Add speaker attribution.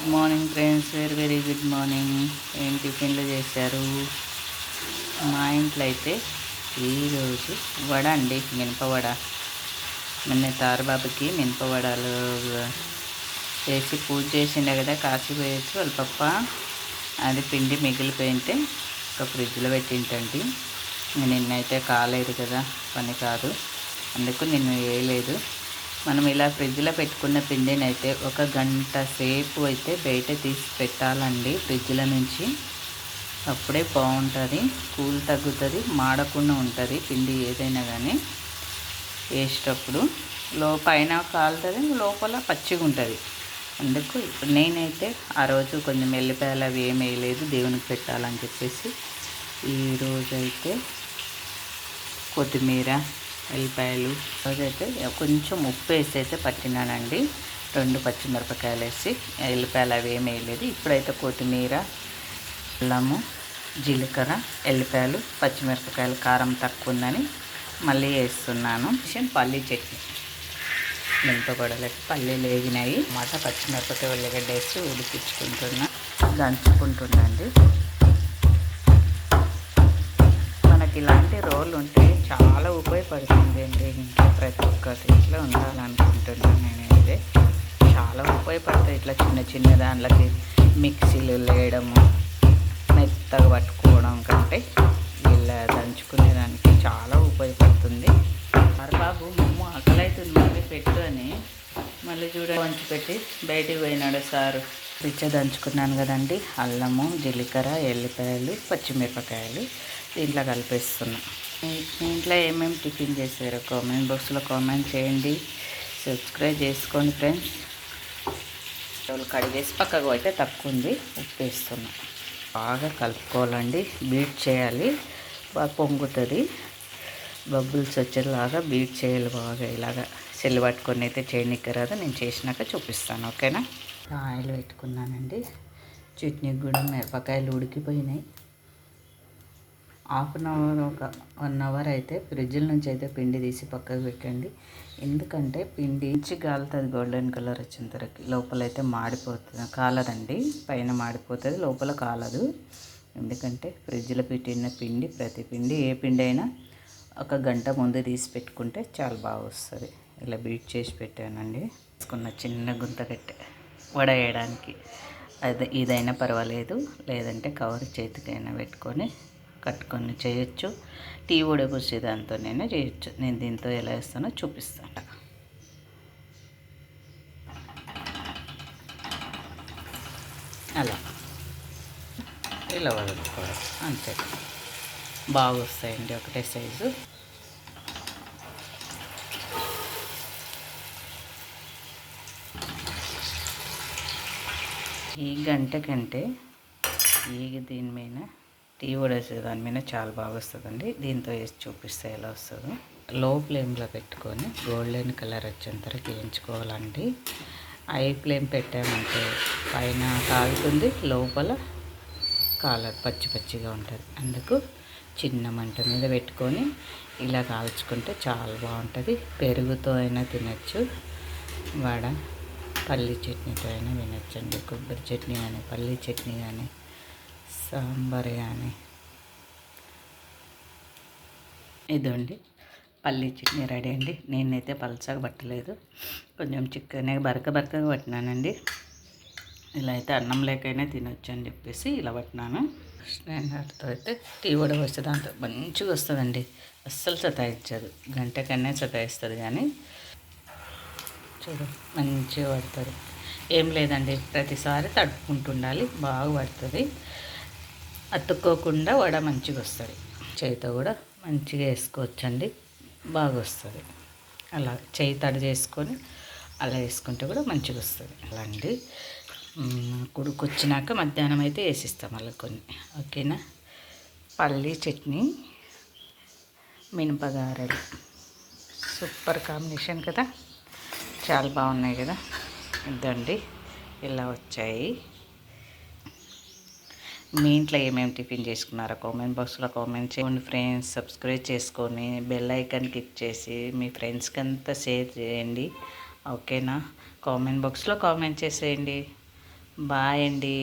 Speaker 1: Good morning friends, very good morning. ఏం టిఫిన్లు చేశారు? మా ఇంట్లో అయితే ఈరోజు వడ అండి, మినపవడ. మొన్న తారబాబుకి మినపవడలు చేసి పూజ చేసిండే కదా, కాసిపోయచ్చు వాళ్ళ పప్ప. అది పిండి మిగిలిపోయింటే ఒక ఫ్రిడ్జ్లో పెట్టింటండి. నిన్నైతే కాలేదు కదా, పని కాదు, అందుకు నిన్ను వేయలేదు. మనం ఇలా ఫ్రిడ్జ్లో పెట్టుకున్న పిండిని అయితే ఒక గంట సేపు అయితే బయట తీసి పెట్టాలండి ఫ్రిడ్జ్లో నుంచి. అప్పుడే బాగుంటుంది, కూల్ తగ్గుతుంది, మాడకుండా ఉంటుంది పిండి ఏదైనా కానీ. వేసేటప్పుడు పైన కాలుతుంది, లోపల పచ్చిగా ఉంటుంది. అందుకు ఇప్పుడు నేనైతే ఆ రోజు కొంచెం ఎల్లిపాయలు అవి ఏమి వేయలేదు, దేవునికి పెట్టాలని చెప్పేసి. ఈరోజైతే కొత్తిమీర, ఎల్లిపాయలు, రోజైతే కొంచెం ఉప్పు వేసి అయితే పట్టినానండి. 2 పచ్చిమిరపకాయలు వేసి, ఎల్లిపాయలు అవి ఏమి వేయలేదు. ఇప్పుడైతే కొత్తిమీర, అల్లము, జీలకర్ర, ఎల్లిపాయలు, పచ్చిమిరపకాయలు కారం తక్కువ ఉందని మళ్ళీ వేస్తున్నాను. పల్లీ చట్నీ, మినపగొడలకి పల్లీలు వేగినాయి, పచ్చిమిరపకాయ ఉల్లిగడ్డ వేసి ఉడికించుకుంటున్నా, దంచుకుంటున్నాండి. మనకి ఇలాంటి రోళ్ళు ఉంటే చాలా ఉపయోగపడుతుంది అండి. ఇంకా ప్రతి ఒక్కటి ఇట్లా ఉండాలనుకుంటున్నాను నేనైతే. చాలా ఉపయోగపడతాయి ఇట్లా చిన్న చిన్న దాంట్లకి మిక్సీలు వేయడము, మెత్తగా పట్టుకోవడం కంటే ఇలా దంచుకునేదానికి చాలా ఉపయోగపడుతుంది. మరి బాబు ఆకలి అవుతుంది మళ్ళీ పెట్టు అని మళ్ళీ వంచి పెట్టి బయటికి పోయినాడు సారు. దంచుకున్నాను కదండి, అల్లము, జీలకర్ర, ఎల్లిపాయలు, పచ్చిమిరపకాయలు దీంట్లో కలిపేస్తున్నా. మీ ఇంట్లో ఏమేమి టిఫిన్ చేశారో కామెంట్ బాక్స్లో కామెంట్ చేయండి, సబ్స్క్రైబ్ చేసుకోండి ఫ్రెండ్స్. కడిగేసి పక్కకు అయితే తక్కువ ఉంది, ఉప్పు వేస్తున్నా. బాగా కలుపుకోవాలండి, బీట్ చేయాలి, బాగా పొంగుతుంది, బబుల్స్ వచ్చేలాగా బీట్ చేయాలి బాగా. ఇలాగా సెల్లు పట్టుకొని అయితే చేయడానికి రాదు, నేను చేసినాక చూపిస్తాను, ఓకేనా. ఆయిల్ పెట్టుకున్నానండి, చట్నీకి కూడా మిరపకాయలు ఉడికిపోయినాయి. హాఫ్ అన్ అవర్, ఒక 1 అవర్ అయితే ఫ్రిడ్జ్ నుంచి అయితే పిండి తీసి పక్కకు పెట్టండి. ఎందుకంటే పిండి మంచి కాలుతుంది, గోల్డెన్ కలర్ వచ్చిన తర్వాత. లోపలైతే మాడిపోతుంది, కాలదండి, పైన మాడిపోతుంది, లోపల కాలదు. ఎందుకంటే ఫ్రిడ్జ్లో పెట్టిన పిండి, ప్రతి పిండి ఏ పిండి అయినా ఒక గంట ముందు తీసి పెట్టుకుంటే చాలా బాగా వస్తుంది. ఇలా బీట్ చేసి పెట్టానండి. తీసుకున్న చిన్న గుంత కట్టే వడ వేయడానికి, ఇదైనా పర్వాలేదు, లేదంటే కవర్ చేతికైనా పెట్టుకొని కట్టుకొని చేయొచ్చు. టీ ఉడబూసి దాంతోనైనా చేయొచ్చు. నేను దీంతో ఎలా వేస్తానో చూపిస్తాను. అలా ఇలా వదులుకోవడం అంతే, బాగా వస్తాయండి ఒకటే సైజు. ఈ గంట కంటే దీని మీద టీ వడేసే దాని మీద చాలా బాగా వస్తుందండి. దీంతో వేసి చూపిస్తే ఎలా వస్తుందో. లో ఫ్లేమ్లో పెట్టుకొని గోల్డెన్ కలర్ వచ్చేంత వరకు వేయించుకోవాలండి. హై ఫ్లేమ్ పెట్టామంటే పైన కాలుతుంది, లోపల కాలర్ పచ్చి పచ్చిగా ఉంటుంది. అందుకు చిన్న మంట మీద పెట్టుకొని ఇలా కాల్చుకుంటే చాలా బాగుంటుంది. పెరుగుతో అయినా తినచ్చు, వడ పల్లీ చట్నీతో అయినా తినచ్చండి. కొబ్బరి చట్నీ కానీ, పల్లీ చట్నీ కానీ, సాంబార్ కానీ. ఇదండి పల్లీ చట్నీ రెడీ అండి. నేనైతే పలచగా పట్టలేదు, కొంచెం చిక్కనే బరకగా పట్టినానండి. ఇలా అయితే అన్నం లేకైనా తినొచ్చు అని చెప్పేసి ఇలా పట్టినాను. స్టాండర్డ్తో అయితే టీ కూడా వస్తే దాంతో మంచిగా వస్తుందండి, అస్సలు సతాయించదు. గంట కన్నా సతాయిస్తుంది కానీ చూడు మంచిగా పడుతుంది. ఏం లేదండి, ప్రతిసారి తడుపుకుంటుండాలి, బాగా పడుతుంది. అతుక్కోకుండా వడ మంచిగా వస్తుంది. చేయితో కూడా మంచిగా వేసుకోవచ్చండి, బాగా వస్తుంది. అలా చేయి తడి చేసుకొని అలా వేసుకుంటే కూడా మంచిగా వస్తుంది. అలా అండి, కుడుకొచ్చినాక మధ్యాహ్నం అయితే వేసిస్తాం మళ్ళీ కొన్ని, ఓకేనా. పల్లీ చట్నీ, మినపగారెలు సూపర్ కాంబినేషన్ కదా, చాలా బాగున్నాయి కదా. ఇదండి ఇలా వచ్చాయి. మీ ఇంట్లో ఏమేమి టిఫిన్ చేసుకున్నారో కామెంట్ బాక్స్లో కామెంట్ చేయండి ఫ్రెండ్స్. సబ్స్క్రైబ్ చేసుకొని బెల్ ఐకాన్ క్లిక్ చేసి మీ ఫ్రెండ్స్కి అంతా షేర్ చేయండి, ఓకేనా. కామెంట్ బాక్స్లో కామెంట్ చేసేయండి, బాయ్ అండి.